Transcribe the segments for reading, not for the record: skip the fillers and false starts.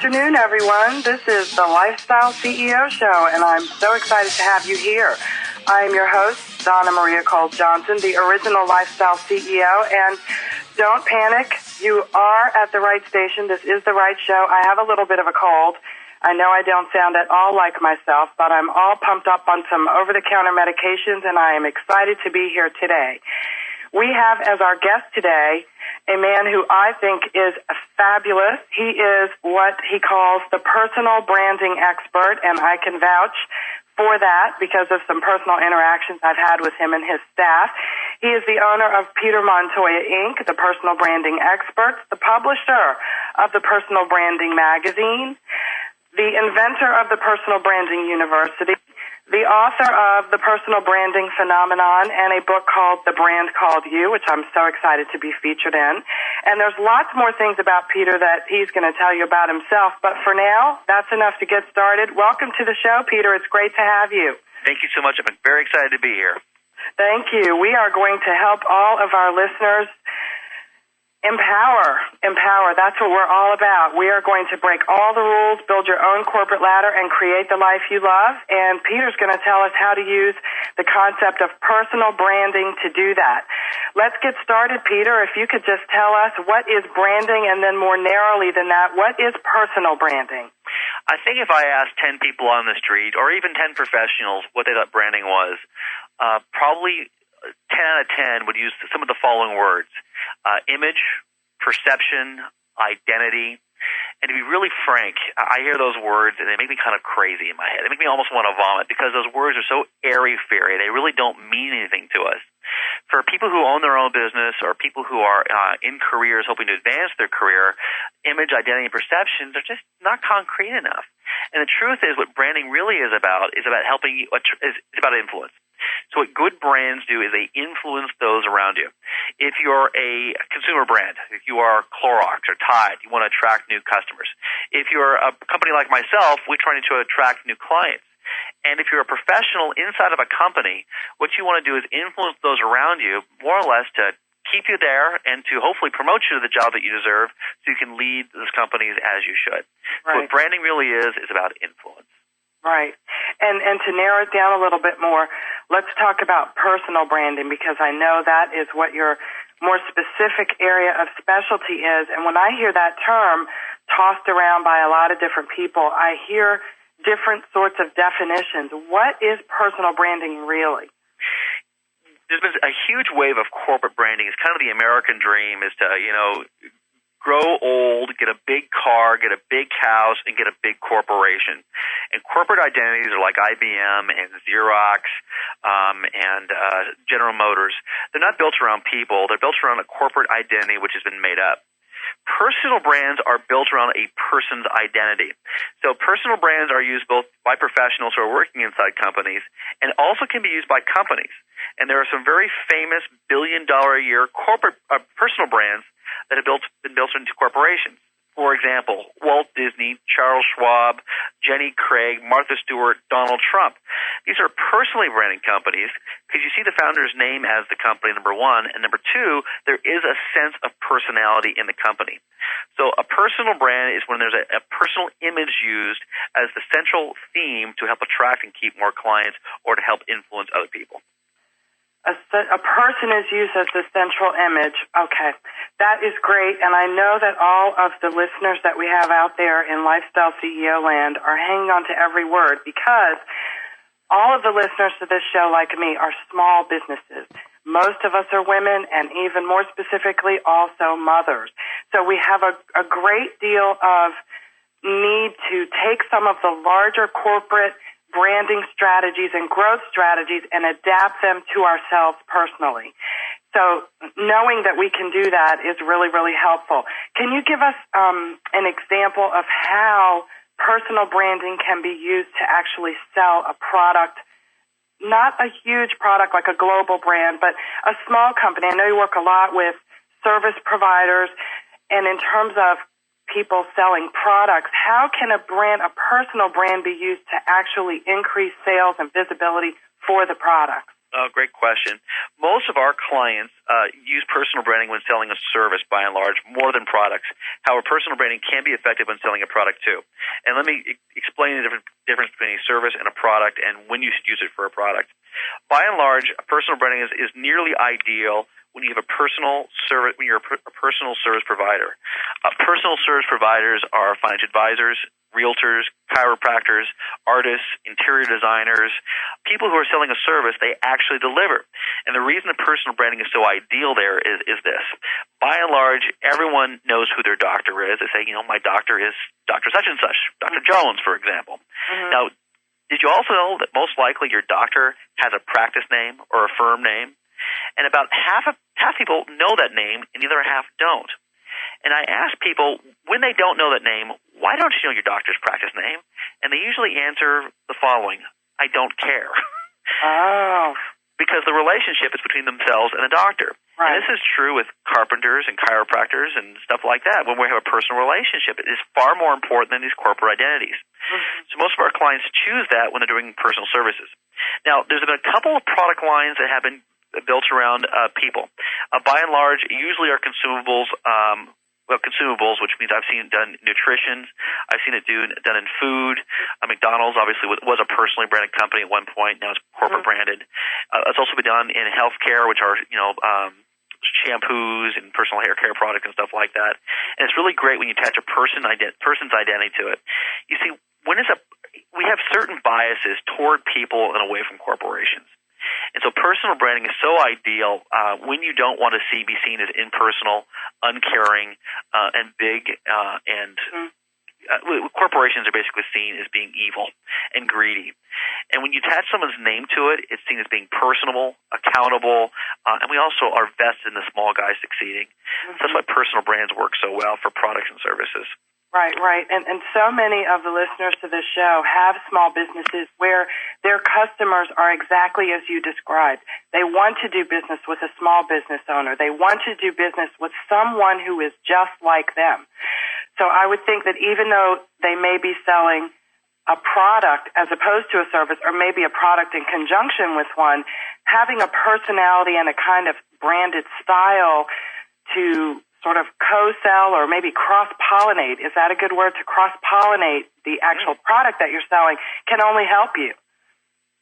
afternoon, everyone. This is the Lifestyle CEO Show, and I'm so excited to have you here. I am your host, Donna Maria Cole Johnson, the original Lifestyle CEO, and don't panic. You are at the right station. This is the right show. I have a little bit of a cold. I know I don't sound at all like myself, but I'm all pumped up on some over-the-counter medications, and I am excited to be here today. We have as our guest today a man who I think is fabulous. He is what he calls the personal branding expert, and I can vouch for that because of some personal interactions I've had with him and his staff. He is the owner of Peter Montoya Inc., the personal branding expert, the publisher of the Personal Branding magazine, the inventor of the Personal Branding University, the author of The Personal Branding Phenomenon, and a book called The Brand Called You, which I'm so excited to be featured in. And there's lots more things about Peter that he's going to tell you about himself. But for now, that's enough to get started. Welcome to the show, Peter. It's great to have you. Thank you so much. I'm very excited to be here. Thank you. We are going to help all of our listeners empower. That's what we're all about. We are going to break all the rules, build your own corporate ladder, and create the life you love. And Peter's going to tell us how to use the concept of personal branding to do that. Let's get started, Peter. If you could just tell us what is branding, and then more narrowly than that, what is personal branding? I think if I asked 10 people on the street, or even 10 professionals, what they thought branding was, probably 10 out of 10 would use some of the following words. Image, perception, identity. And to be really frank, I hear those words and they make me kind of crazy in my head. They make me almost want to vomit because those words are so airy-fairy. They really don't mean anything to us. For people who own their own business or people who are in careers hoping to advance their career, image, identity, and perceptions are just not concrete enough. And the truth is what branding really is about helping you, it's about influence. So what good brands do is they influence those around you. If you're a consumer brand, if you are Clorox or Tide, you want to attract new customers. If you're a company like myself, we're trying to attract new clients. And if you're a professional inside of a company, what you want to do is influence those around you more or less to keep you there and to hopefully promote you to the job that you deserve so you can lead those companies as you should. Right. So what branding really is about influence. Right. And to narrow it down a little bit more, let's talk about personal branding because I know that is what your more specific area of specialty is. And when I hear that term tossed around by a lot of different people, I hear different sorts of definitions. What is personal branding really? There's been a huge wave of corporate branding. It's kind of the American dream is to, grow old, get a big car, get a big house, and get a big corporation. And corporate identities are like IBM and Xerox and General Motors. They're not built around people. They're built around a corporate identity which has been made up. Personal brands are built around a person's identity. So personal brands are used both by professionals who are working inside companies and also can be used by companies. And there are some very famous billion-dollar-a-year corporate personal brands that have been built into corporations. For example, Walt Disney, Charles Schwab, Jenny Craig, Martha Stewart, Donald Trump. These are personally branded companies because you see the founder's name as the company, number one, and number two, there is a sense of personality in the company. So a personal brand is when there's a personal image used as the central theme to help attract and keep more clients or to help influence other people. A person is used as the central image. Okay, that is great, and I know that all of the listeners that we have out there in Lifestyle CEO land are hanging on to every word because all of the listeners to this show, like me, are small businesses. Most of us are women, and even more specifically, also mothers. So we have a great deal of need to take some of the larger corporate branding strategies and growth strategies and adapt them to ourselves personally. So knowing that we can do that is really, really helpful. Can you give us an example of how personal branding can be used to actually sell a product, not a huge product like a global brand, but a small company? I know you work a lot with service providers, and in terms of people selling products, how can a personal brand be used to actually increase sales and visibility for the products? Oh, great question. Most of our clients use personal branding when selling a service, by and large, more than products. However, personal branding can be effective when selling a product, too. And let me explain the difference between a service and a product and when you should use it for a product. By and large, personal branding is nearly ideal when you have a personal service, when you're a personal service provider. Personal service providers are financial advisors, realtors, chiropractors, artists, interior designers, people who are selling a service they actually deliver. And the reason that personal branding is so ideal there is this. By and large, everyone knows who their doctor is. They say, my doctor is Dr. such and such, Dr. Jones, for example. Mm-hmm. Now, did you also know that most likely your doctor has a practice name or a firm name? And about half people know that name, and the other half don't. And I ask people, when they don't know that name, why don't you know your doctor's practice name? And they usually answer the following: I don't care. Oh. Because the relationship is between themselves and the doctor. Right. And this is true with carpenters and chiropractors and stuff like that. When we have a personal relationship, it is far more important than these corporate identities. Mm-hmm. So most of our clients choose that when they're doing personal services. Now, there's been a couple of product lines that have been built around people. By and large, usually are consumables, which means I've seen it done in nutrition. I've seen it done in food. McDonald's obviously was a personally branded company at one point. Now it's corporate branded. It's also been done in healthcare, which are shampoos and personal hair care products and stuff like that. And it's really great when you attach a person's identity to it. You see, we have certain biases toward people and away from corporations. And so personal branding is so ideal when you don't want to be seen as impersonal, uncaring, and big, corporations are basically seen as being evil and greedy. And when you attach someone's name to it, it's seen as being personable, accountable, and we also are vested in the small guy succeeding. Mm-hmm. So that's why personal brands work so well for products and services. Right. And so many of the listeners to this show have small businesses where their customers are exactly as you described. They want to do business with a small business owner. They want to do business with someone who is just like them. So I would think that even though they may be selling a product as opposed to a service, or maybe a product in conjunction with one, having a personality and a kind of branded style to sort of co-sell or maybe cross-pollinate, is that a good word, to cross-pollinate the actual product that you're selling, can only help you.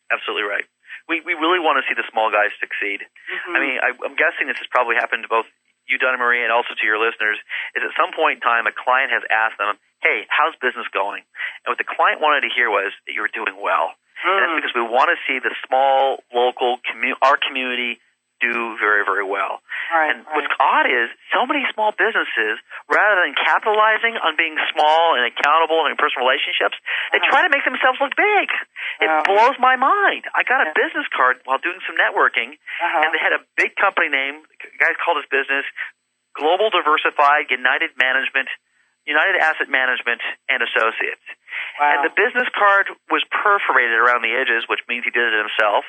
Absolutely right. We really want to see the small guys succeed. Mm-hmm. I mean, I'm guessing this has probably happened to both you, Donna Marie, and also to your listeners, is at some point in time a client has asked them, hey, how's business going? And what the client wanted to hear was that you were doing well. And that's because we want to see the small, local, our community do very, very well. Right, what's odd is so many small businesses, rather than capitalizing on being small and accountable and in personal relationships, they try to make themselves look big. It blows my mind. I got a business card while doing some networking, and they had a big company name. The guy called his business Global Diversified United Asset Management and Associates. Wow. And the business card was perforated around the edges, which means he did it himself.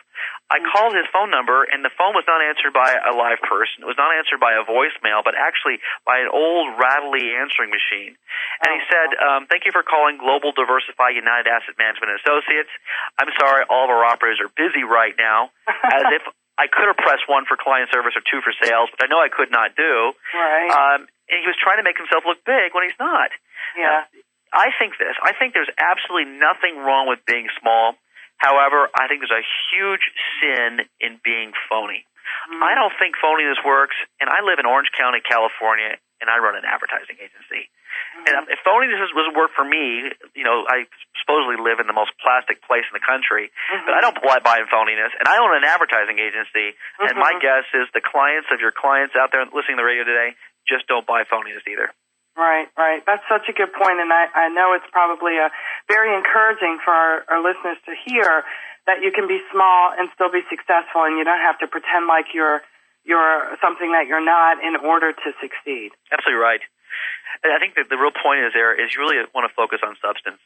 I called his phone number, and the phone was not answered by a live person. It was not answered by a voicemail, but actually by an old, rattly answering machine. And he said, thank you for calling Global Diversified United Asset Management and Associates. I'm sorry, all of our operators are busy right now, as if I could have pressed 1 for client service or 2 for sales, but I know I could not do. Right. And he was trying to make himself look big when he's not. Yeah. I think there's absolutely nothing wrong with being small. However, I think there's a huge sin in being phony. Mm-hmm. I don't think phoniness works, and I live in Orange County, California, and I run an advertising agency. Mm-hmm. And if phoniness doesn't work for me, I supposedly live in the most plastic place in the country, but I don't buy in phoniness, and I own an advertising agency, and my guess is the clients of your clients out there listening to the radio today just don't buy phoniness either. Right. That's such a good point, and I know it's probably very encouraging for our listeners to hear that you can be small and still be successful, and you don't have to pretend like you're something that you're not in order to succeed. Absolutely right. And I think that the real point is you really want to focus on substance.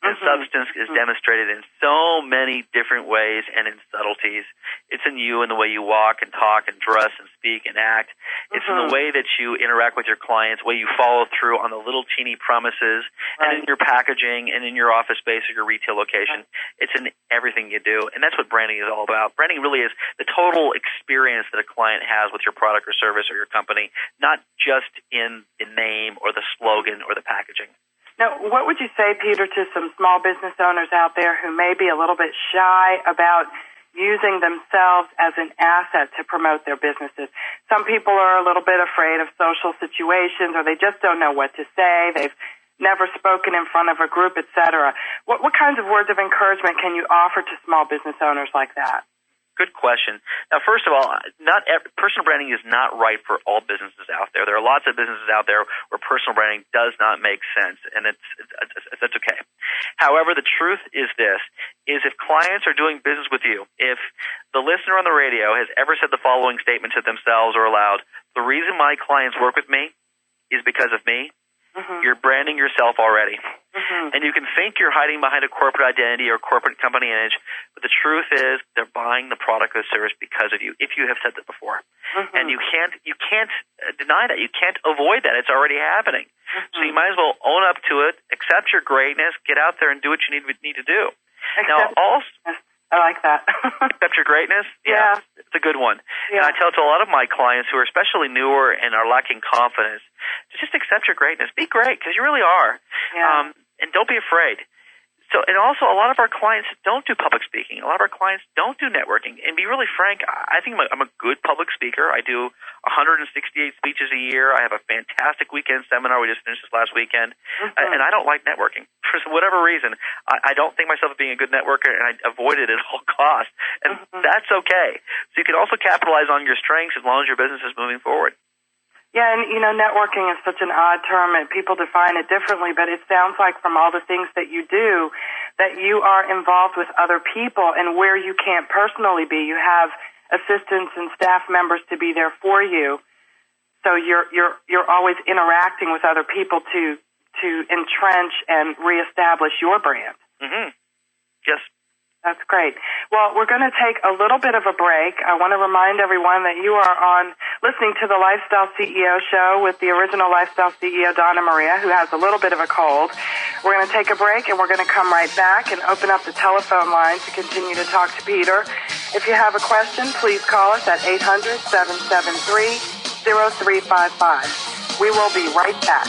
And substance is demonstrated in so many different ways and in subtleties. It's in you and the way you walk and talk and dress and speak and act. It's in the way that you interact with your clients, the way you follow through on the little teeny promises, and in your packaging and in your office space or your retail location. It's in everything you do, and that's what branding is all about. Branding really is the total experience that a client has with your product or service or your company, not just in the name or the slogan or the packaging. Now, what would you say, Peter, to some small business owners out there who may be a little bit shy about using themselves as an asset to promote their businesses? Some people are a little bit afraid of social situations, or they just don't know what to say. They've never spoken in front of a group, etc. What kinds of words of encouragement can you offer to small business owners like that? Good question. Now, first of all, personal branding is not right for all businesses out there. There are lots of businesses out there where personal branding does not make sense, and that's okay. However, the truth is this, is if clients are doing business with you, if the listener on the radio has ever said the following statement to themselves or aloud, the reason my clients work with me is because of me, you're branding yourself already. And you can think you're hiding behind a corporate identity or corporate company image, but the truth is they're buying the product or service because of you, if you have said that before. And you can't deny that. You can't avoid that. It's already happening. So you might as well own up to it, accept your greatness, get out there and do what you need to do. I like that. Accept your greatness? Yeah. It's a good one. Yeah. And I tell it to a lot of my clients who are especially newer and are lacking confidence to just accept your greatness. Be great, because you really are. Yeah. And don't be afraid. And also, a lot of our clients don't do public speaking. A lot of our clients don't do networking. And be really frank, I think I'm a good public speaker. I do 168 speeches a year. I have a fantastic weekend seminar. We just finished this last weekend. And I don't like networking. For whatever reason, I don't think myself as being a good networker, and I avoid it at all costs. And that's okay. So you can also capitalize on your strengths as long as your business is moving forward. Yeah, and, networking is such an odd term, and people define it differently, but it sounds like from all the things that you do that you are involved with other people, and where you can't personally be, you have assistants and staff members to be there for you. So you're always interacting with other people to entrench and reestablish your brand. Yes. That's great. Well, we're going to take a little bit of a break. I want to remind everyone that you are listening to the Lifestyle CEO Show with the original Lifestyle CEO, Donna Maria, who has a little bit of a cold. We're going to take a break, and we're going to come right back and open up the telephone line to continue to talk to Peter. If you have a question, please call us at 800-773-0355. We will be right back.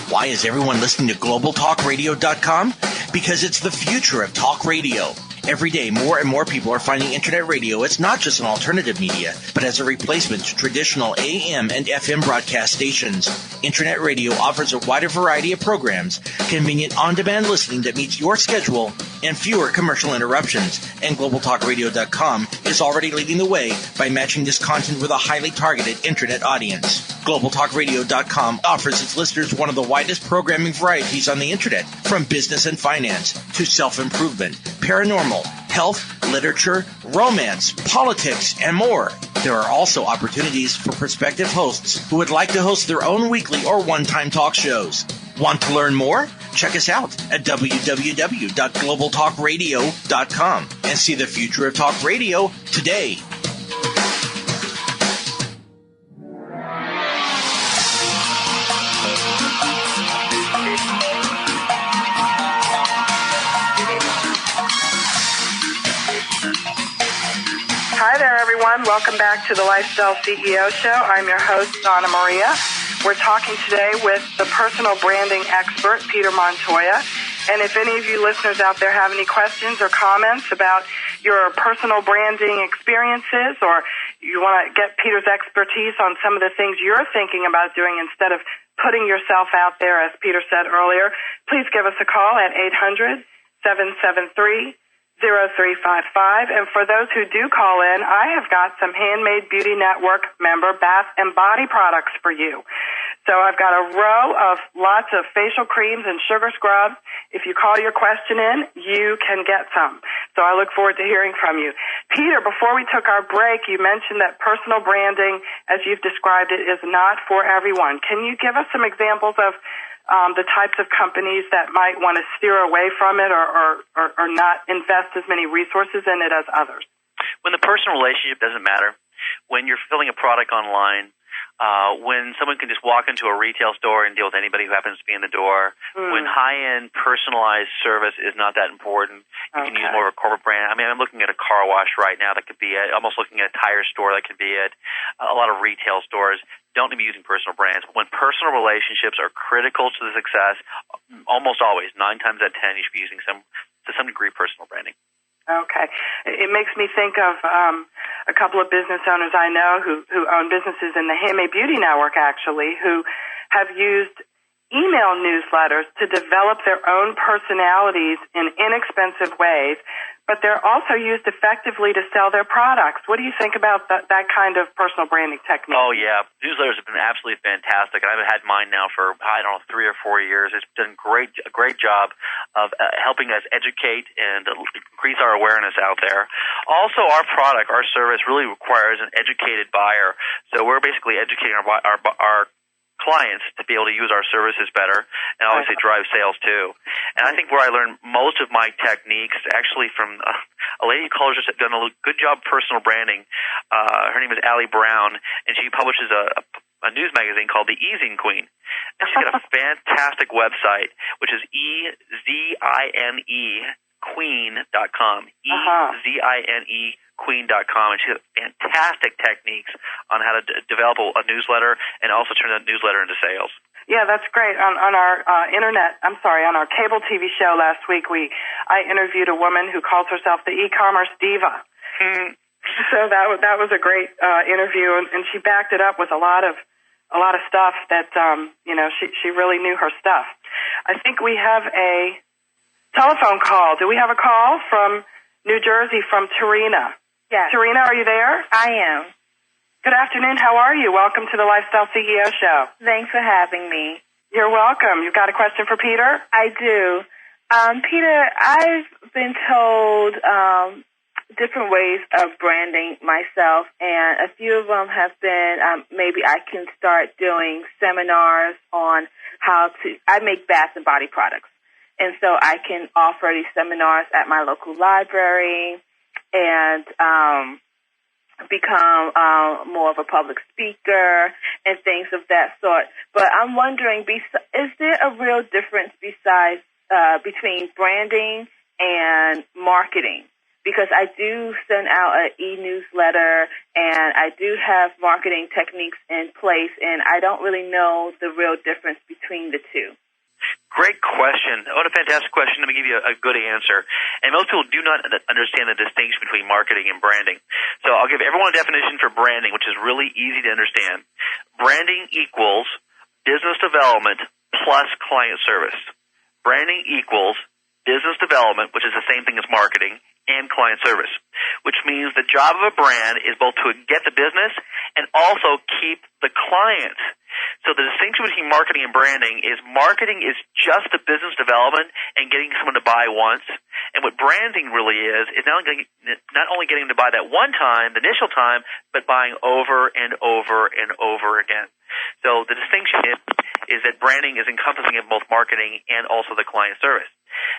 Why is everyone listening to GlobalTalkRadio.com? Because it's the future of talk radio. Every day, more and more people are finding Internet radio as not just an alternative media, but as a replacement to traditional AM and FM broadcast stations. Internet radio offers a wider variety of programs, convenient on-demand listening that meets your schedule, and fewer commercial interruptions. And GlobalTalkRadio.com is already leading the way by matching this content with a highly targeted Internet audience. GlobalTalkRadio.com offers its listeners one of the widest programming varieties on the Internet, from business and finance to self-improvement, paranormal, health, literature, romance, politics, and more. There are also opportunities for prospective hosts who would like to host their own weekly or one-time talk shows. Want to learn more? Check us out at www.globaltalkradio.com and see the future of talk radio today. Hi there, everyone. Welcome back to the Lifestyle CEO Show. I'm your host, Donna Maria. We're talking today with the personal branding expert, Peter Montoya. And if any of you listeners out there have any questions or comments about your personal branding experiences, or you want to get Peter's expertise on some of the things you're thinking about doing instead of putting yourself out there, as Peter said earlier, please give us a call at 800-773-0355. And for those who do call in, I have got some Handmade Beauty Network member bath and body products for you. So I've got a row of lots of facial creams and sugar scrubs. If you call your question in, you can get some. So I look forward to hearing from you. Peter, before we took our break, you mentioned that personal branding, as you've described it, is not for everyone. Can you give us some examples of the types of companies that might want to steer away from it or not invest as many resources in it as others? when the personal relationship doesn't matter, when you're fulfilling a product online, when someone can just walk into a retail store and deal with anybody who happens to be in the door, when high-end personalized service is not that important, you can use more of a corporate brand. I mean, I'm looking at a car wash right now that could be it. Almost looking at a tire store that could be it. A lot of retail stores don't need to be using personal brands. When personal relationships are critical to the success, almost always, 9 times out of 10, you should be using to some degree personal branding. Okay. It makes me think of a couple of business owners I know who own businesses in the Handmade Beauty Network, actually, who have used email newsletters to develop their own personalities in inexpensive ways, but they're also used effectively to sell their products. What do you think about that kind of personal branding technique? Oh, yeah. Newsletters have been absolutely fantastic. I've had mine now for, 3 or 4 years. It's done a great job of helping us educate and increase our awareness out there. Also, our product, our service really requires an educated buyer. So we're basically educating our clients to be able to use our services better and obviously drive sales too. And I think where I learned most of my techniques actually from a lady who calls herself done a good job personal branding. Her name is Allie Brown, and she publishes a news magazine called The Easing Queen. And she's got a fantastic website, which is EZINE Queen.com. EZINE Queen.com, and she has fantastic techniques on how to develop a newsletter and also turn that newsletter into sales. Yeah, that's great. On our on our cable TV show last week, I interviewed a woman who calls herself the e-commerce diva. So that was a great interview, and she backed it up with a lot of stuff that she really knew her stuff. I think we have a telephone call. Do we have a call from New Jersey from Tarina? Yes. Tarina, are you there? I am. Good afternoon. How are you? Welcome to the Lifestyle CEO Show. Thanks for having me. You're welcome. You've got a question for Peter? I do. Peter, I've been told different ways of branding myself, and a few of them have been maybe I can start doing seminars on how to – I make bath and body products. And so I can offer these seminars at my local library and become more of a public speaker and things of that sort. But I'm wondering, is there a real difference between branding and marketing? Because I do send out an e-newsletter and I do have marketing techniques in place, and I don't really know the real difference between the two. Great question. What a fantastic question. Let me give you a good answer. And most people do not understand the distinction between marketing and branding. So I'll give everyone a definition for branding, which is really easy to understand. Branding equals business development plus client service. Branding equals business development, which is the same thing as marketing, and client service, which means the job of a brand is both to get the business and also keep the clients. So the distinction between marketing and branding is marketing is just the business development and getting someone to buy once. And what branding really is not only getting them to buy that one time, the initial time, but buying over and over and over again. So the distinction is that branding is encompassing of both marketing and also the client service.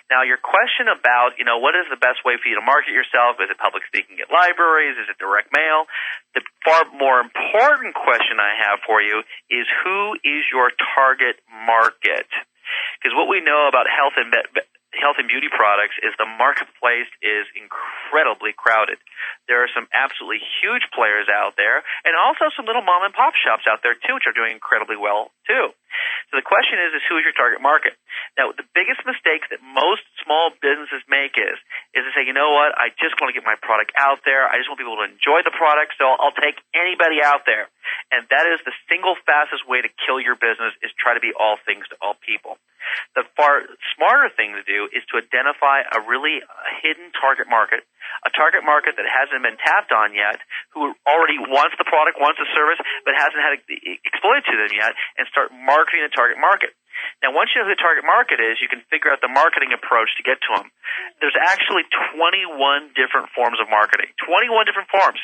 Now, your question about, what is the best way for you to market yourself? Is it public speaking at libraries? Is it direct mail? The far more important question I have for you is who is your target market? Because what we know about health and beauty products is the marketplace is incredibly crowded. There are some absolutely huge players out there and also some little mom and pop shops out there too, which are doing incredibly well too. So the question is who is your target market? Now, the biggest mistake that most small businesses make is to say, you know what, I just want to get my product out there. I just want people to enjoy the product, so I'll take anybody out there. And that is the single fastest way to kill your business is try to be all things to all people. The far smarter thing to do is to identify a really hidden target market, a target market that hasn't been tapped on yet, who already wants the product, wants the service, but hasn't had it exploited to them yet, and start marketing the target market. Now, once you know who the target market is, you can figure out the marketing approach to get to them. There's actually 21 different forms of marketing, 21 different forms.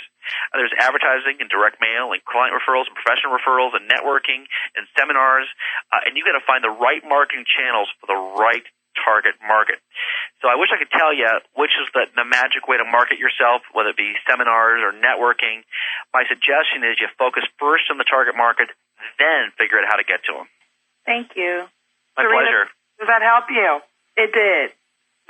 There's advertising and direct mail and client referrals and professional referrals and networking and seminars, and you got to find the right marketing channels for the right target market. So I wish I could tell you which is the magic way to market yourself, whether it be seminars or networking. My suggestion is you focus first on the target market, then figure out how to get to them. Thank you. My pleasure. Does that help you? It did.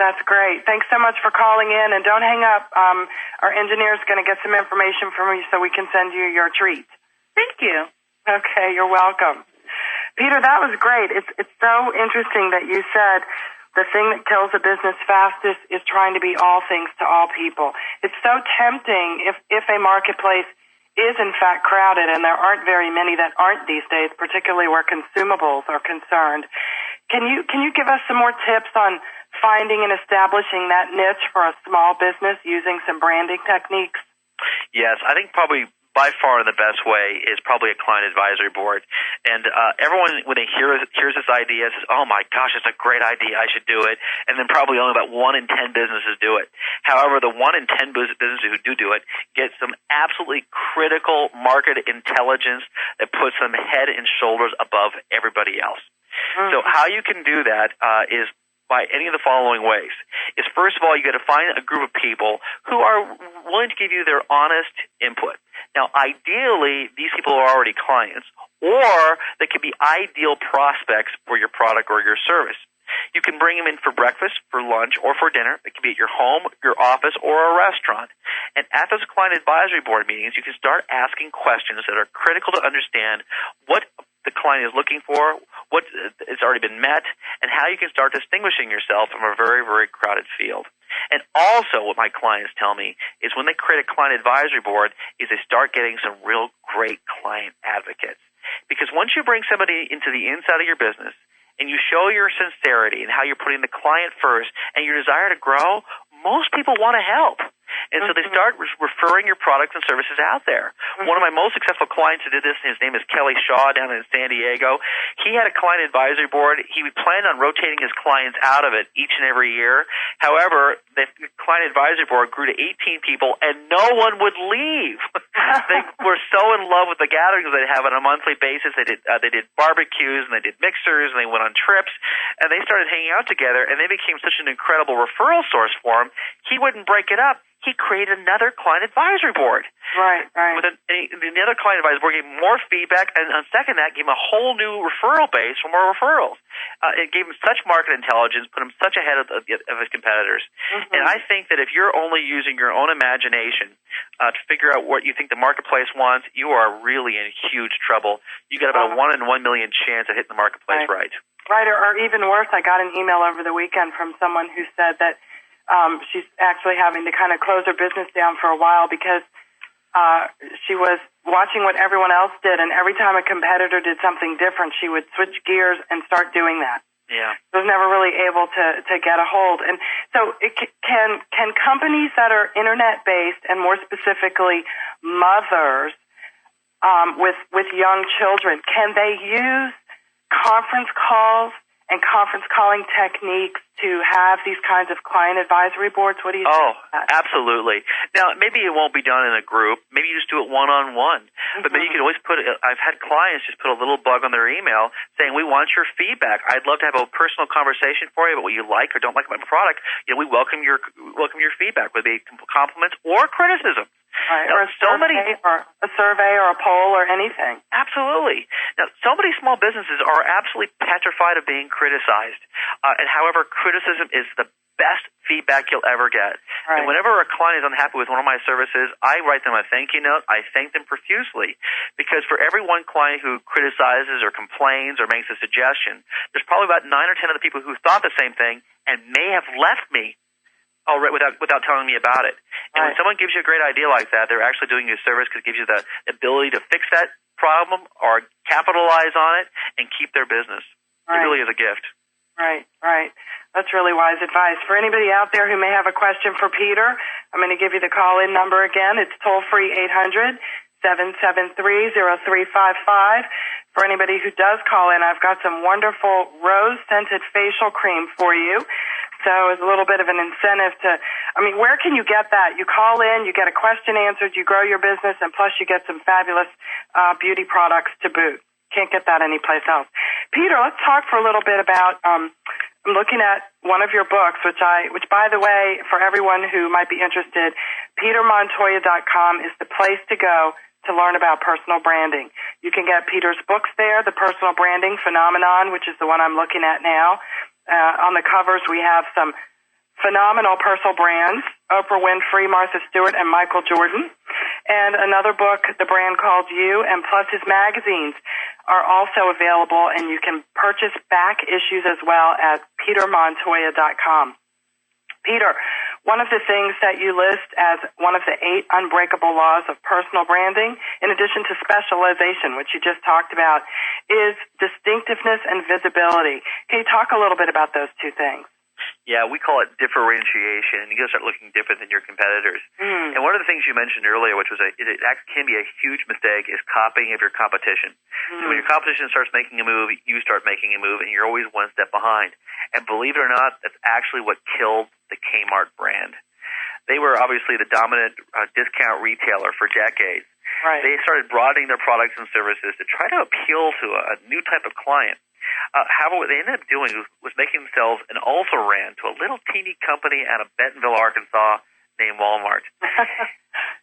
That's great. Thanks so much for calling in, and don't hang up. Our engineer's going to get some information from you so we can send you your treat. Thank you. Okay, you're welcome. Peter, that was great. It's so interesting that you said the thing that kills a business fastest is trying to be all things to all people. It's so tempting if a marketplace is in fact crowded, and there aren't very many that aren't these days, particularly where consumables are concerned. Can you give us some more tips on finding and establishing that niche for a small business using some branding techniques? Yes, I think probably by far the best way is probably a client advisory board. And everyone, when they hears this idea, says, oh my gosh, it's a great idea, I should do it. And then probably only about 1 in 10 businesses do it. However, the 1 in 10 businesses who do it get some absolutely critical market intelligence that puts them head and shoulders above everybody else. Mm-hmm. So how you can do that is by any of the following ways. Is first of all, you got to find a group of people who are willing to give you their honest input. Now, ideally, these people are already clients, or they could be ideal prospects for your product or your service. You can bring them in for breakfast, for lunch, or for dinner. It can be at your home, your office, or a restaurant. And at those client advisory board meetings, you can start asking questions that are critical to understand what the client is looking for, what has already been met, and how you can start distinguishing yourself from a very, very crowded field. And also what my clients tell me is when they create a client advisory board is they start getting some real great client advocates. Because once you bring somebody into the inside of your business and you show your sincerity and how you're putting the client first and your desire to grow, most people want to help. And so they start referring your products and services out there. One of my most successful clients who did this, his name is Kelly Shaw down in San Diego. He had a client advisory board. He planned on rotating his clients out of it each and every year. However, the client advisory board grew to 18 people, and no one would leave. They were so in love with the gatherings they have on a monthly basis. They did barbecues, and they did mixers, and they went on trips, and they started hanging out together, and they became such an incredible referral source for him. He wouldn't break it up. He created another client advisory board. Right. With the other client advisory board gave him more feedback, and on second that, gave him a whole new referral base for more referrals. It gave him such market intelligence, put him such ahead of his competitors. And I think that if you're only using your own imagination to figure out what you think the marketplace wants, you are really in huge trouble. You got about a 1 in 1 million chance of hitting the marketplace right. Right, or even worse, I got an email over the weekend from someone who said that she's actually having to kind of close her business down for a while because she was watching what everyone else did, and every time a competitor did something different, she would switch gears and start doing that. Yeah. She was never really able to get a hold. And so can companies that are internet-based, and more specifically mothers with young children, can they use conference calls and conference calling techniques to have these kinds of client advisory boards? What do you think? Oh, absolutely. Now, maybe it won't be done in a group. Maybe you just do it one-on-one. But then you can always I've had clients just put a little bug on their email saying, we want your feedback. I'd love to have a personal conversation for you about what you like or don't like about my product. We welcome your feedback, whether it be compliments or criticism. Right, or a survey or a poll or anything. Absolutely. Now, so many small businesses are absolutely petrified of being criticized. And however, criticism is the best feedback you'll ever get. Right. And whenever a client is unhappy with one of my services, I write them a thank you note. I thank them profusely. Because for every one client who criticizes or complains or makes a suggestion, there's probably about 9 or 10 other people who thought the same thing and may have left me without telling me about it. And when someone gives you a great idea like that, they're actually doing you a service because it gives you the ability to fix that problem or capitalize on it and keep their business. It really is a gift. Right. That's really wise advice. For anybody out there who may have a question for Peter, I'm going to give you the call-in number again. It's toll-free 800-773-0355. For anybody who does call in, I've got some wonderful rose-scented facial cream for you. So it's a little bit of an incentive where can you get that? You call in, you get a question answered, you grow your business, and plus you get some fabulous beauty products to boot. Can't get that anyplace else. Peter, let's talk for a little bit about I'm looking at one of your books, which by the way, for everyone who might be interested, PeterMontoya.com is the place to go to learn about personal branding. You can get Peter's books there, The Personal Branding Phenomenon, which is the one I'm looking at now. On the covers, we have some phenomenal personal brands, Oprah Winfrey, Martha Stewart, and Michael Jordan. And another book, The Brand Called You, and plus his magazines are also available, and you can purchase back issues as well at PeterMontoya.com. Peter, one of the things that you list as one of the 8 unbreakable laws of personal branding, in addition to specialization, which you just talked about, is distinctiveness and visibility. Can you talk a little bit about those two things? Yeah, we call it differentiation. You got to start looking different than your competitors. And one of the things you mentioned earlier, which was it can be a huge mistake, is copying of your competition. So when your competition starts making a move, you start making a move, and you're always one step behind. And believe it or not, that's actually what killed the Kmart brand. They were obviously the dominant discount retailer for decades. Right. They started broadening their products and services to try to appeal to a new type of client. However, what they ended up doing was making themselves an also-ran to a little teeny company out of Bentonville, Arkansas, named Walmart.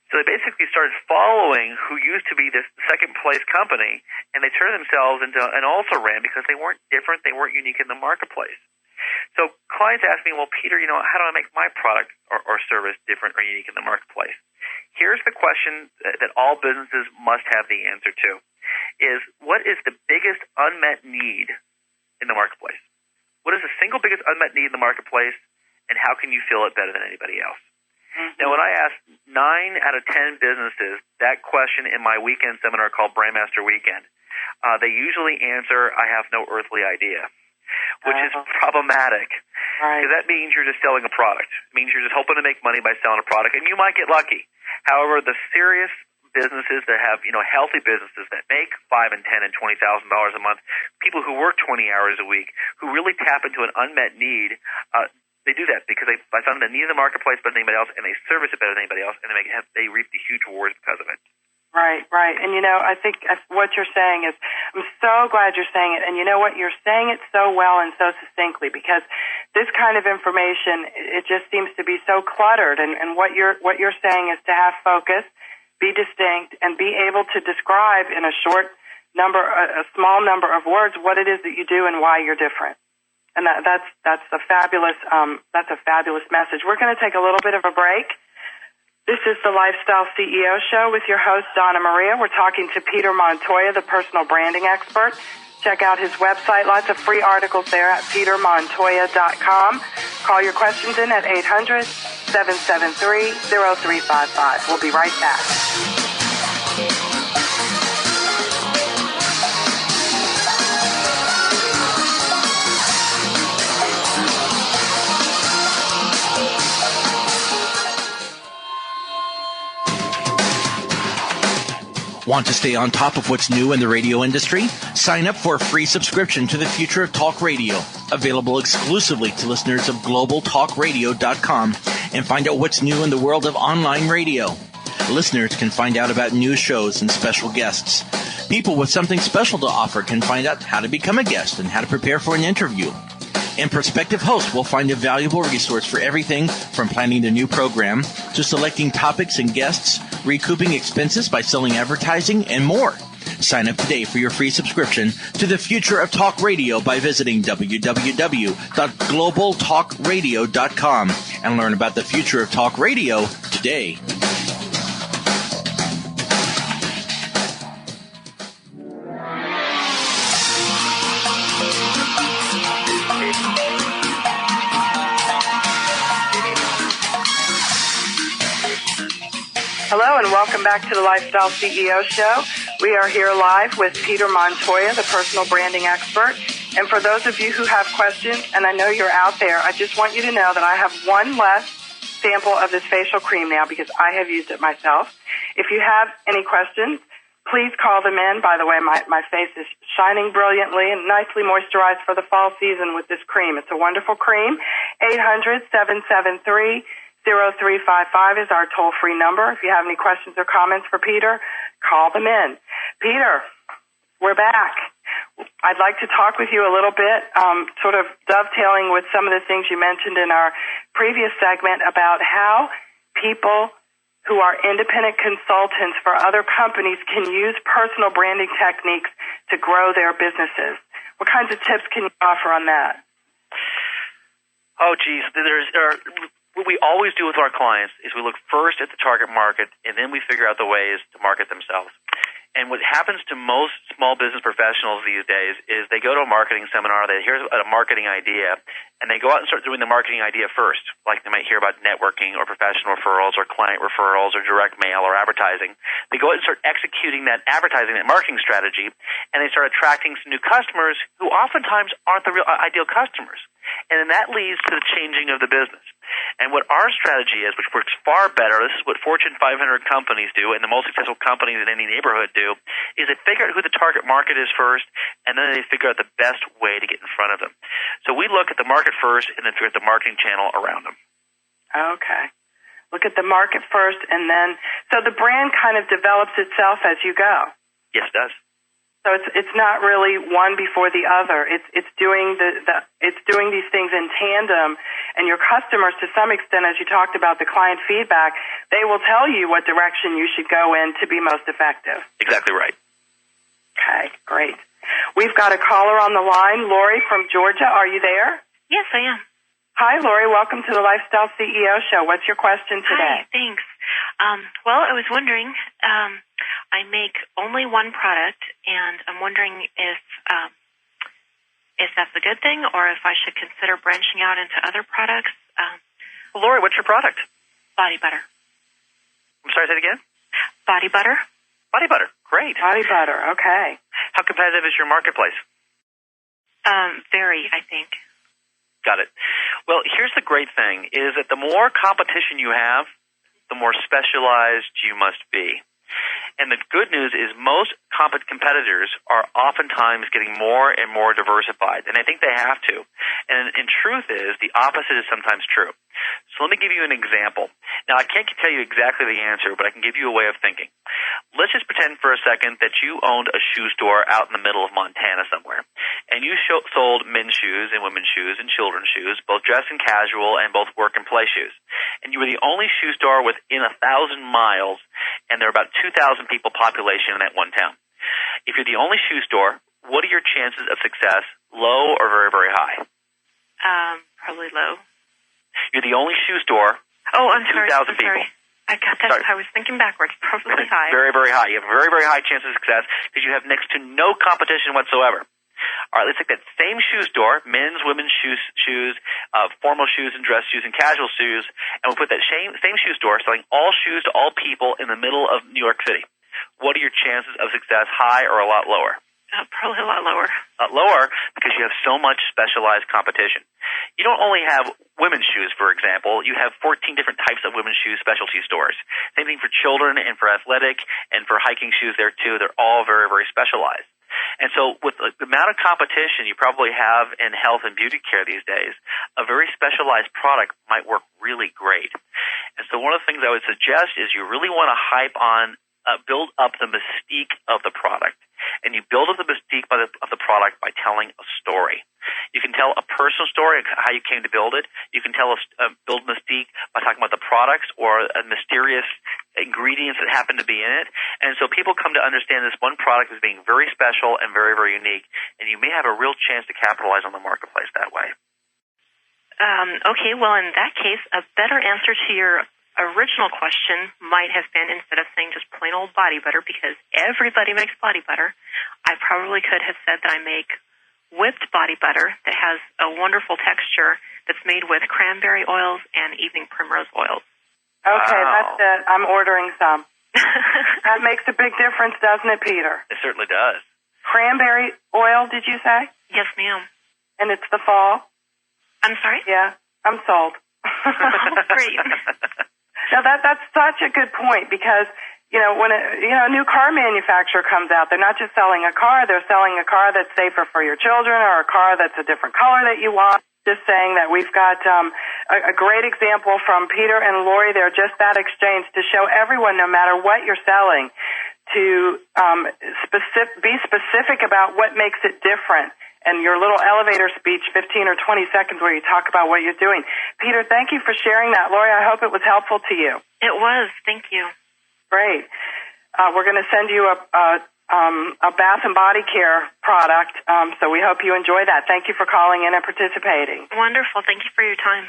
So they basically started following who used to be this second-place company, and they turned themselves into an also-ran because they weren't different, they weren't unique in the marketplace. So clients ask me, well, Peter, how do I make my product or service different or unique in the marketplace? Here's the question that all businesses must have the answer to, is what is the biggest unmet need in the marketplace? What is the single biggest unmet need in the marketplace, and how can you fill it better than anybody else? Now, when I ask 9 out of 10 businesses that question in my weekend seminar called Brandmaster Weekend, they usually answer, I have no earthly idea, which is problematic. Right. Because that means you're just selling a product. It means you're just hoping to make money by selling a product, and you might get lucky. However, the serious businesses that have, healthy businesses that make $5,000 and $10,000 and $20,000 a month, people who work 20 hours a week, who really tap into an unmet need, they do that because they found the need in the marketplace better than anybody else, and they service it better than anybody else, and they reap the huge rewards because of it. Right. And I think what you're saying is, I'm so glad you're saying it, and you know what, you're saying it so well and so succinctly, because this kind of information, it just seems to be so cluttered, and what you're saying is to have focus, be distinct, and be able to describe in a small number of words what it is that you do and why you're different. And that's a fabulous message. We're going to take a little bit of a break. This is the Lifestyle CEO Show with your host, Donna Maria. We're talking to Peter Montoya, the personal branding expert. Check out his website. Lots of free articles there at PeterMontoya.com. Call your questions in at 800-773-0355. We'll be right back. Want to stay on top of what's new in the radio industry? Sign up for a free subscription to the Future of Talk Radio, available exclusively to listeners of GlobalTalkRadio.com, and find out what's new in the world of online radio. Listeners can find out about new shows and special guests. People with something special to offer can find out how to become a guest and how to prepare for an interview. And prospective hosts will find a valuable resource for everything from planning the new program to selecting topics and guests, recouping expenses by selling advertising, and more. Sign up today for your free subscription to the Future of Talk Radio by visiting www.globaltalkradio.com and learn about the future of talk radio today. Hello and welcome back to the Lifestyle CEO Show. We are here live with Peter Montoya, the personal branding expert. And for those of you who have questions, and I know you're out there, I just want you to know that I have one less sample of this facial cream now because I have used it myself. If you have any questions, please call them in. By the way, my face is shining brilliantly and nicely moisturized for the fall season with this cream. It's a wonderful cream. 800-773-0355 is our toll-free number. If you have any questions or comments for Peter, call them in. Peter, we're back. I'd like to talk with you a little bit, sort of dovetailing with some of the things you mentioned in our previous segment about how people who are independent consultants for other companies can use personal branding techniques to grow their businesses. What kinds of tips can you offer on that? Oh, geez. What we always do with our clients is we look first at the target market, and then we figure out the ways to market themselves. And what happens to most small business professionals these days is they go to a marketing seminar, they hear a marketing idea, and they go out and start doing the marketing idea first. Like they might hear about networking or professional referrals or client referrals or direct mail or advertising. They go out and start executing that advertising, that marketing strategy, and they start attracting some new customers who oftentimes aren't the real ideal customers. And then that leads to the changing of the business. And what our strategy is, which works far better, this is what Fortune 500 companies do and the most successful companies in any neighborhood do, is they figure out who the target market is first, and then they figure out the best way to get in front of them. So we look at the market first and then figure out the marketing channel around them. Okay. Look at the market first, and then, so the brand kind of develops itself as you go. Yes, it does. So it's not really one before the other. It's doing it's doing these things in tandem, and your customers, to some extent, as you talked about the client feedback, they will tell you what direction you should go in to be most effective. Exactly right. Okay, great. We've got a caller on the line, Lori from Georgia. Are you there? Yes, I am. Hi, Lori. Welcome to the Lifestyle CEO Show. What's your question today? Hi, thanks. Well, I was wondering, I make only one product, and I'm wondering if that's a good thing or if I should consider branching out into other products. Lori, what's your product? Body butter. I'm sorry, say it again? Body butter. Body butter. Great. Body butter. Okay. How competitive is your marketplace? Very, I think. Got it. Well, here's the great thing, is that the more competition you have, the more specialized you must be. And the good news is most competitors are oftentimes getting more and more diversified, and I think they have to. And in truth is, the opposite is sometimes true. So let me give you an example. Now, I can't tell you exactly the answer, but I can give you a way of thinking. Let's just pretend for a second that you owned a shoe store out in the middle of Montana somewhere, and you sold men's shoes and women's shoes and children's shoes, both dress and casual, and both work and play shoes. And you were the only shoe store within 1,000 miles, and there are about 2,000 people population in that one town. If you're the only shoe store, what are your chances of success, low or very, very high? Probably low. You're the only shoe store. Oh, I'm sorry. 2,000 people. I got that. Sorry. I was thinking backwards. Probably high. Very, very high. You have a very, very high chance of success because you have next to no competition whatsoever. All right, let's take that same shoe store, men's, women's shoes, formal shoes and dress shoes and casual shoes, and we'll put that same shoe store selling all shoes to all people in the middle of New York City. What are your chances of success, high or a lot lower? Probably a lot lower. A lot lower because you have so much specialized competition. You don't only have women's shoes, for example. You have 14 different types of women's shoes specialty stores. Same thing for children and for athletic and for hiking shoes there, too. They're all very, very specialized. And so with the amount of competition you probably have in health and beauty care these days, a very specialized product might work really great. And so one of the things I would suggest is you really want to hype on, build up the mystique of the product. And you build up the mystique of the product by telling a story. You can tell a personal story of how you came to build it. You can build mystique by talking about the products or mysterious ingredients that happen to be in it. And so people come to understand this one product as being very special and very, very unique. And you may have a real chance to capitalize on the marketplace that way. Okay, well, in that case, a better answer to your original question might have been, instead of saying just plain old body butter, because everybody makes body butter, I probably could have said that I make whipped body butter that has a wonderful texture that's made with cranberry oils and evening primrose oils. Okay, wow. That's it. I'm ordering some. That makes a big difference, doesn't it, Peter? It certainly does. Cranberry oil, did you say? Yes, ma'am. And it's the fall? I'm sorry? Yeah, I'm sold. Great. Now that's such a good point because, when a new car manufacturer comes out, they're not just selling a car, they're selling a car that's safer for your children or a car that's a different color that you want. Just saying that we've got a great example from Peter and Lori there, just that exchange to show everyone, no matter what you're selling, to be specific about what makes it different, and your little elevator speech, 15 or 20 seconds where you talk about what you're doing. Peter, thank you for sharing that. Lori, I hope it was helpful to you. It was. Thank you. Great. We're going to send you a bath and body care product, so we hope you enjoy that. Thank you for calling in and participating. Wonderful. Thank you for your time.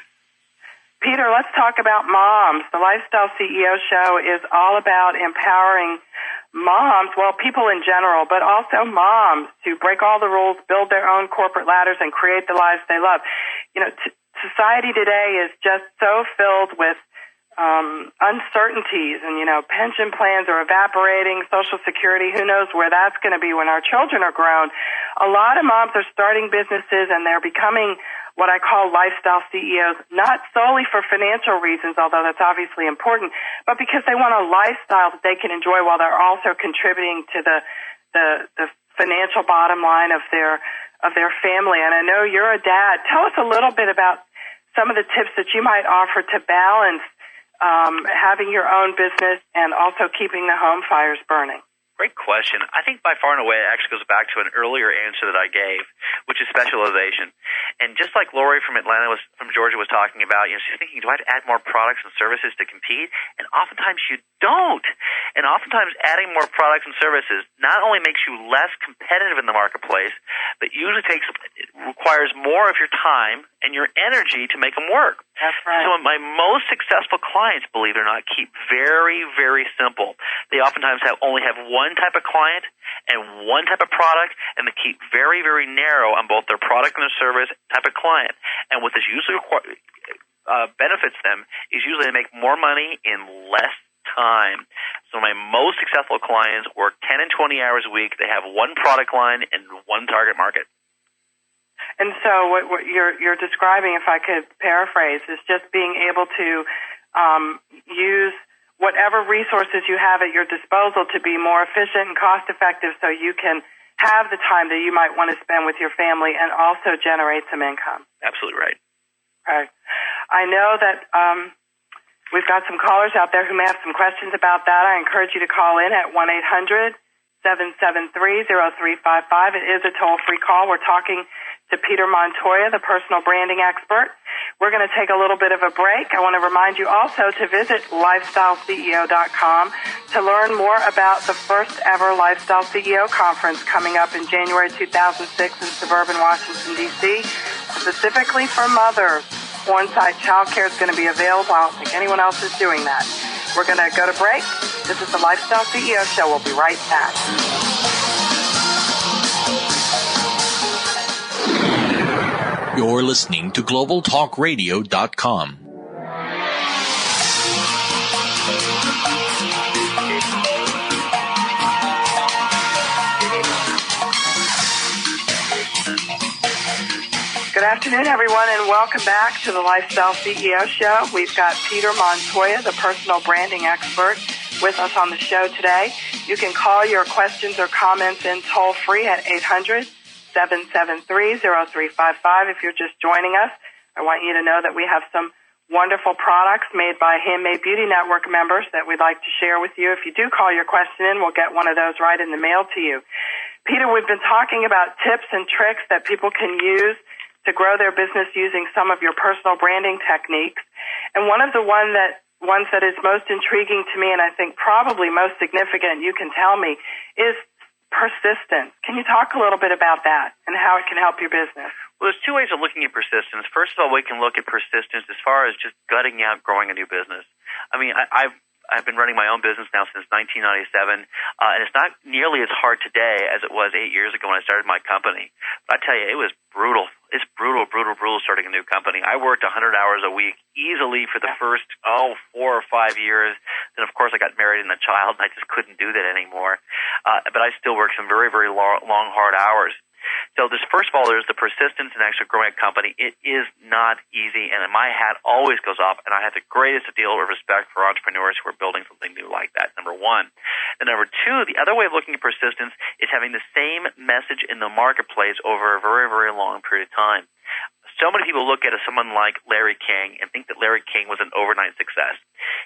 Peter, let's talk about moms. The Lifestyle CEO Show is all about empowering moms, well, people in general, but also moms to break all the rules, build their own corporate ladders, and create the lives they love. You know, society today is just so filled with uncertainties, and, you know, pension plans are evaporating, Social Security, who knows where that's going to be when our children are grown. A lot of moms are starting businesses, and they're becoming what I call lifestyle CEOs, not solely for financial reasons, although that's obviously important, but because they want a lifestyle that they can enjoy while they're also contributing to the financial bottom line of their family. And I know you're a dad. Tell us a little bit about some of the tips that you might offer to balance having your own business and also keeping the home fires burning. Great question. I think by far and away it actually goes back to an earlier answer that I gave, which is specialization. And just like Lori from Georgia was talking about, you know, she's thinking, do I have to add more products and services to compete? And oftentimes you don't. And oftentimes adding more products and services not only makes you less competitive in the marketplace, but usually requires more of your time and your energy to make them work. That's right. So my most successful clients, believe it or not, keep very, very simple. They oftentimes only have one type of client and one type of product, and they keep very, very narrow on both their product and their service type of client. And what this usually benefits them is usually they make more money in less time. So my most successful clients work 10 and 20 hours a week. They have one product line and one target market. And so what you're describing, if I could paraphrase, is just being able to use whatever resources you have at your disposal to be more efficient and cost-effective so you can have the time that you might want to spend with your family and also generate some income. Absolutely right. Right. I know that we've got some callers out there who may have some questions about that. I encourage you to call in at 1-800-773-0355. It is a toll-free call. We're talking to Peter Montoya, the personal branding expert. We're going to take a little bit of a break. I want to remind you also to visit lifestyleceo.com to learn more about the first ever Lifestyle CEO Conference coming up in January 2006 in suburban Washington, D.C., specifically for mothers. On-site child care is going to be available. I don't think anyone else is doing that. We're going to go to break. This is the Lifestyle CEO Show. We'll be right back. You're listening to GlobalTalkRadio.com. Good afternoon, everyone, and welcome back to the Lifestyle CEO Show. We've got Peter Montoya, the personal branding expert, with us on the show today. You can call your questions or comments in toll-free at 800-773-0355. If you're just joining us, I want you to know that we have some wonderful products made by Handmade Beauty Network members that we'd like to share with you. If you do call your question in, we'll get one of those right in the mail to you. Peter, we've been talking about tips and tricks that people can use to grow their business using some of your personal branding techniques. And one of the ones that is most intriguing to me, and I think probably most significant, you can tell me, is persistence. Can you talk a little bit about that and how it can help your business? Well, there's two ways of looking at persistence. First of all, we can look at persistence as far as just gutting out growing a new business. I mean, I've been running my own business now since 1997, and it's not nearly as hard today as it was 8 years ago when I started my company. But I tell you, it was brutal. It's brutal starting a new company. I worked 100 hours a week easily for the first, 4 or 5 years. Then, of course, I got married and a child, and I just couldn't do that anymore. But I still worked some very, very long, hard hours. So first of all, there's the persistence in actually growing a company. It is not easy, and my hat always goes up, and I have the greatest deal of respect for entrepreneurs who are building something new like that, number one. And number two, the other way of looking at persistence is having the same message in the marketplace over a very, very long period of time. so many people look at someone like Larry King and think that Larry King was an overnight success.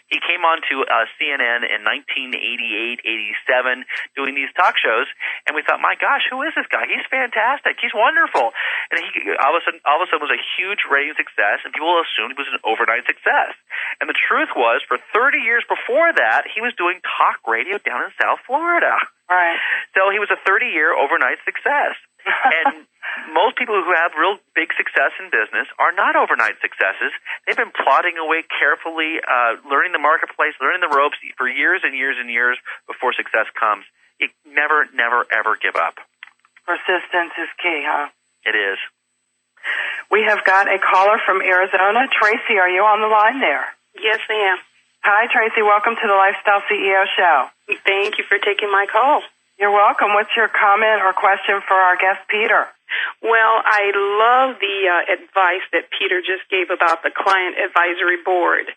He came on to CNN in 1988, 87, doing these talk shows, and we thought, my gosh, who is this guy? He's fantastic. He's wonderful. And he all of a sudden was a huge rating success, and people assumed he was an overnight success. And the truth was, for 30 years before that, he was doing talk radio down in South Florida. Right. So he was a 30-year overnight success. And most people who have real big success in business are not overnight successes. They've been plodding away carefully, learning the marketplace, learning the ropes for years and years and years before success comes. You never, ever give up. Persistence is key, huh? It is. We have got a caller from Arizona. Tracy, are you on the line there? Yes, I am. Hi, Tracy. Welcome to the Lifestyle CEO Show. Thank you for taking my call. You're welcome. What's your comment or question for our guest, Peter? Well, I love the advice that Peter just gave about the client advisory board.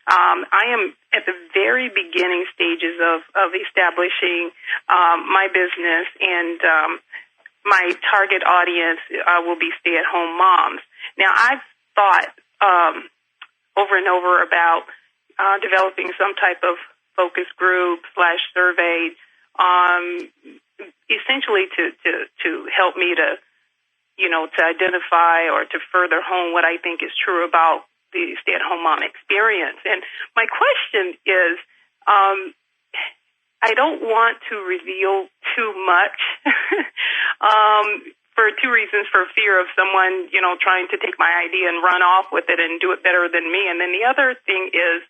I am at the very beginning stages of establishing my business, and my target audience will be stay-at-home moms. Now, I've thought over and over about developing some type of focus group / survey, essentially to help me to identify or to further hone what I think is true about the stay-at-home mom experience. And my question is, I don't want to reveal too much for two reasons: for fear of someone, trying to take my idea and run off with it and do it better than me. And then the other thing is,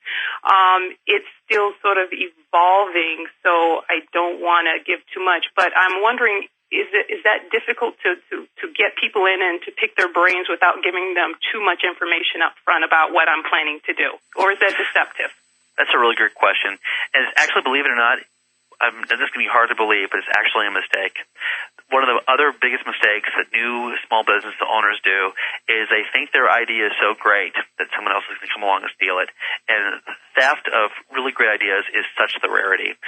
it's still sort of evolving, so I don't want to give too much. But I'm wondering, is that difficult to get people in and to pick their brains without giving them too much information up front about what I'm planning to do? Or is that deceptive? That's a really good question. And it's actually, believe it or not, this is going to be hard to believe, but it's actually a mistake. One of the other biggest mistakes that new small business owners do is they think their idea is so great that someone else is going to come along and steal it. And theft of really great ideas is such the rarity.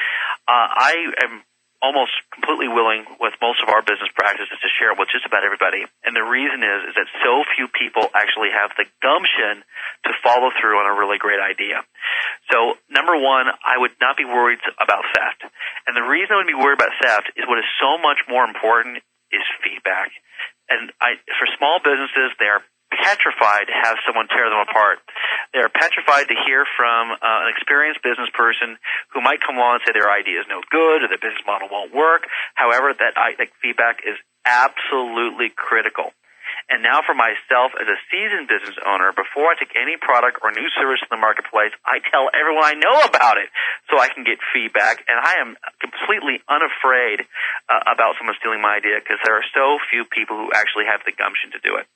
I am almost completely willing with most of our business practices to share with just about everybody. And the reason is that so few people actually have the gumption to follow through on a really great idea. So, number one, I would not be worried about theft. And the reason I would be worried about theft is what is so much more important is feedback. And for small businesses, they are petrified to have someone tear them apart. They're petrified to hear from an experienced business person who might come along and say their idea is no good or the business model won't work. However, that feedback is absolutely critical. And now for myself as a seasoned business owner, before I take any product or new service in the marketplace, I tell everyone I know about it so I can get feedback. And I am completely unafraid about someone stealing my idea because there are so few people who actually have the gumption to do it.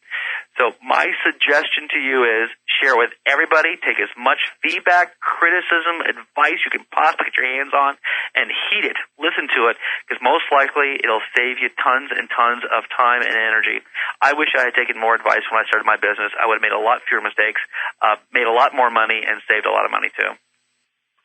So my suggestion to you is share with everybody, take as much feedback, criticism, advice you can possibly get your hands on, and heed it. Listen to it, because most likely it'll save you tons and tons of time and energy. I wish I had taken more advice when I started my business. I would have made a lot fewer mistakes, made a lot more money, and saved a lot of money too.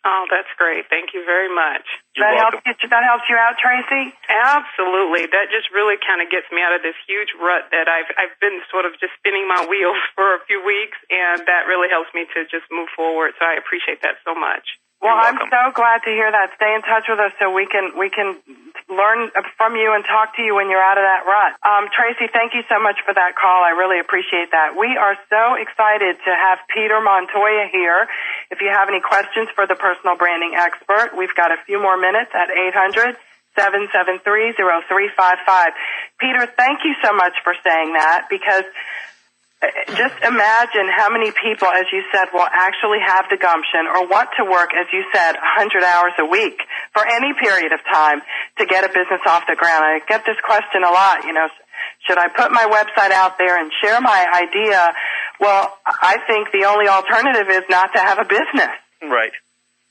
Oh, that's great. Thank you very much. You're welcome. That helps you out, Tracy? Absolutely. That just really kind of gets me out of this huge rut that I've been sort of just spinning my wheels for a few weeks, and that really helps me to just move forward. So I appreciate that so much. Well, I'm so glad to hear that. Stay in touch with us so we can learn from you and talk to you when you're out of that rut. Tracy, thank you so much for that call. I really appreciate that. We are so excited to have Peter Montoya here. If you have any questions for the personal branding expert, we've got a few more minutes at 800-773-0355. Peter, thank you so much for saying that, because just imagine how many people, as you said, will actually have the gumption or want to work, as you said, 100 hours a week for any period of time to get a business off the ground. I get this question a lot, should I put my website out there and share my idea? Well, I think the only alternative is not to have a business. Right.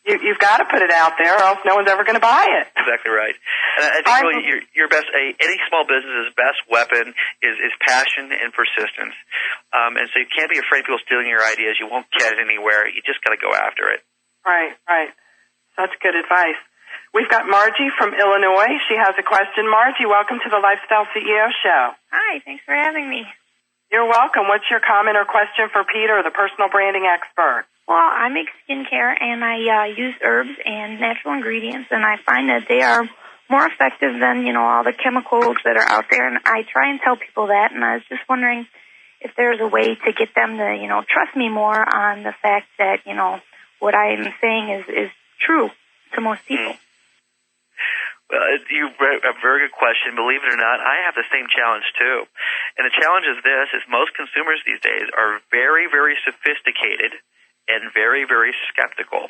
You've got to put it out there, or else no one's ever going to buy it. Exactly right. And I think really your best, any small business's best weapon is passion and persistence. And so you can't be afraid of people stealing your ideas. You won't get it anywhere. You just got to go after it. Right. Such good advice. We've got Margie from Illinois. She has a question. Margie, welcome to the Lifestyle CEO Show. Hi, thanks for having me. You're welcome. What's your comment or question for Peter, the personal branding expert? Well, I make skincare, and I use herbs and natural ingredients, and I find that they are more effective than, all the chemicals that are out there, and I try and tell people that, and I was just wondering if there's a way to get them to, trust me more on the fact that, what I am saying is true to most people. Well, you a very good question. Believe it or not, I have the same challenge too. And the challenge is this, is most consumers these days are very, very sophisticated and very, very skeptical,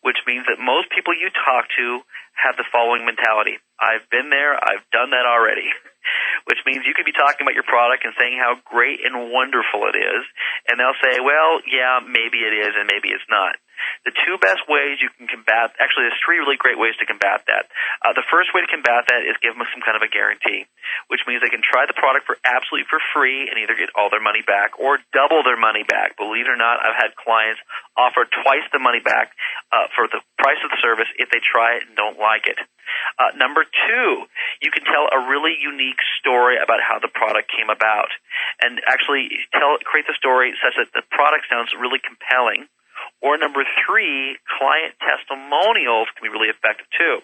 which means that most people you talk to have the following mentality. I've been there, I've done that already. Which means you could be talking about your product and saying how great and wonderful it is, and they'll say, well, yeah, maybe it is and maybe it's not. The two best ways you can combat, actually there's three really great ways to combat that. The first way to combat that is give them some kind of a guarantee, which means they can try the product absolutely for free and either get all their money back or double their money back. Believe it or not, I've had clients offer twice the money back for the price of the service if they try it and don't like it. Number two, you can tell a really unique story about how the product came about, and actually create the story such that the product sounds really compelling. Or number three, client testimonials can be really effective too.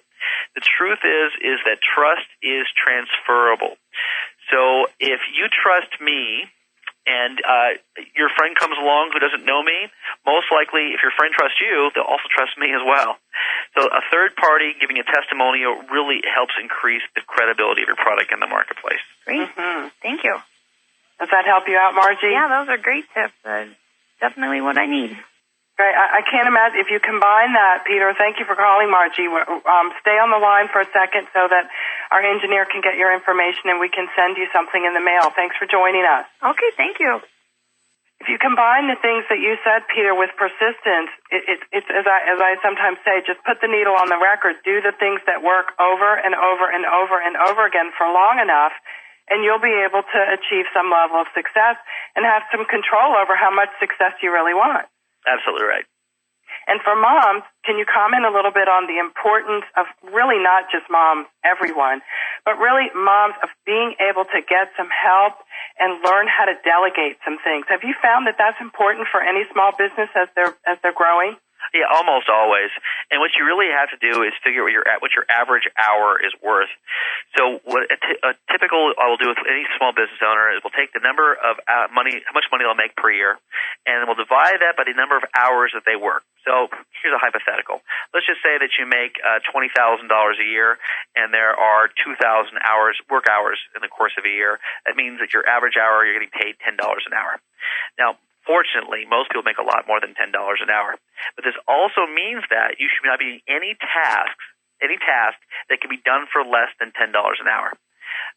The truth is that trust is transferable. So if you trust me, and your friend comes along who doesn't know me, most likely if your friend trusts you, they'll also trust me as well. So a third party giving a testimonial really helps increase the credibility of your product in the marketplace. Great. Thank you. Does that help you out, Margie? Yeah, those are great tips. Definitely what I need. Great. I can't imagine if you combine that, Peter. Thank you for calling, Margie. Stay on the line for a second so that our engineer can get your information and we can send you something in the mail. Thanks for joining us. Okay, thank you. If you combine the things that you said, Peter, with persistence, it's as I sometimes say, just put the needle on the record. Do the things that work over and over and over and over again for long enough, and you'll be able to achieve some level of success and have some control over how much success you really want. Absolutely right. And for moms, can you comment a little bit on the importance of really not just moms, everyone, but really moms of being able to get some help and learn how to delegate some things? Have you found that that's important for any small business as they're growing? Yeah, almost always. And what you really have to do is figure out what your average hour is worth. So what a typical I will do with any small business owner is we'll take the number of how much money they'll make per year, and we'll divide that by the number of hours that they work. So here's a hypothetical. Let's just say that you make $20,000 a year, and there are 2,000 work hours in the course of a year. That means that your average hour, you're getting paid $10 an hour. Now, fortunately, most people make a lot more than $10 an hour. But this also means that you should not be any task that can be done for less than $10 an hour.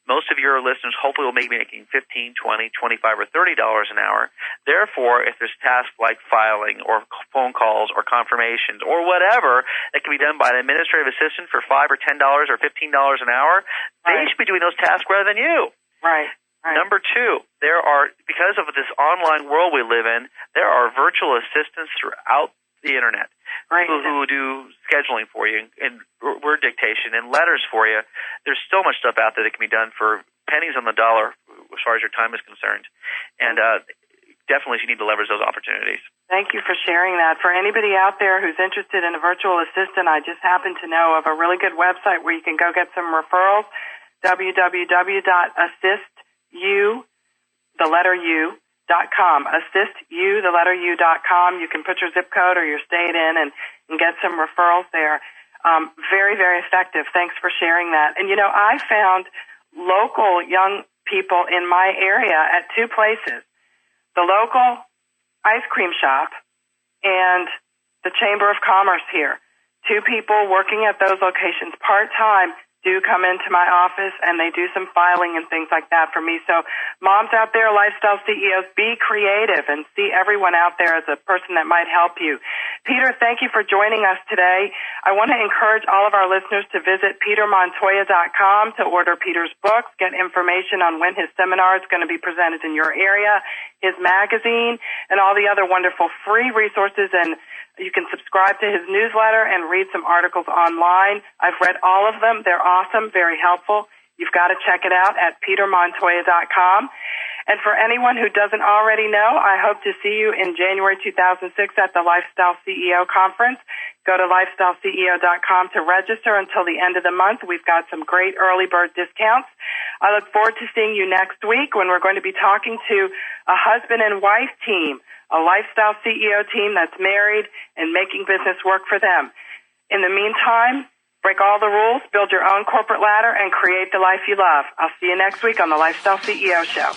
Most of your listeners hopefully will be making $15, $20, $25, or $30 an hour. Therefore, if there's tasks like filing or phone calls or confirmations or whatever that can be done by an administrative assistant for $5 or $10 or $15 an hour, they should be doing those tasks rather than you. Right. Number two, because of this online world we live in, there are virtual assistants throughout the Internet. People who do scheduling for you and word dictation and letters for you. There's so much stuff out there that can be done for pennies on the dollar as far as your time is concerned. And definitely you need to leverage those opportunities. Thank you for sharing that. For anybody out there who's interested in a virtual assistant, I just happen to know of a really good website where you can go get some referrals, assistu.com. assistu.com. You can put your zip code or your state in and get some referrals there. Very, very effective. Thanks for sharing that. And, I found local young people in my area at two places, the local ice cream shop and the Chamber of Commerce here. Two people working at those locations part-time do come into my office, and they do some filing and things like that for me. So moms out there, lifestyle CEOs, be creative and see everyone out there as a person that might help you. Peter, thank you for joining us today. I want to encourage all of our listeners to visit petermontoya.com to order Peter's books, get information on when his seminar is going to be presented in your area, his magazine, and all the other wonderful free resources. And you can subscribe to his newsletter and read some articles online. I've read all of them. They're awesome, very helpful. You've got to check it out at petermontoya.com. And for anyone who doesn't already know, I hope to see you in January 2006 at the Lifestyle CEO Conference. Go to lifestyleceo.com to register until the end of the month. We've got some great early bird discounts. I look forward to seeing you next week when we're going to be talking to a husband and wife team, a Lifestyle CEO team that's married and making business work for them. In the meantime, break all the rules, build your own corporate ladder, and create the life you love. I'll see you next week on the Lifestyle CEO Show.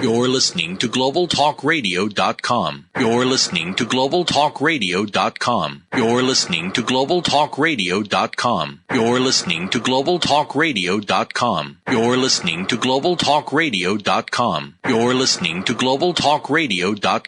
You're listening to GlobalTalkRadio.com. You're listening to GlobalTalkRadio.com. You're listening to GlobalTalkRadio.com. You're listening to GlobalTalkRadio.com. You're listening to GlobalTalkRadio.com. You're listening to GlobalTalkRadio.com.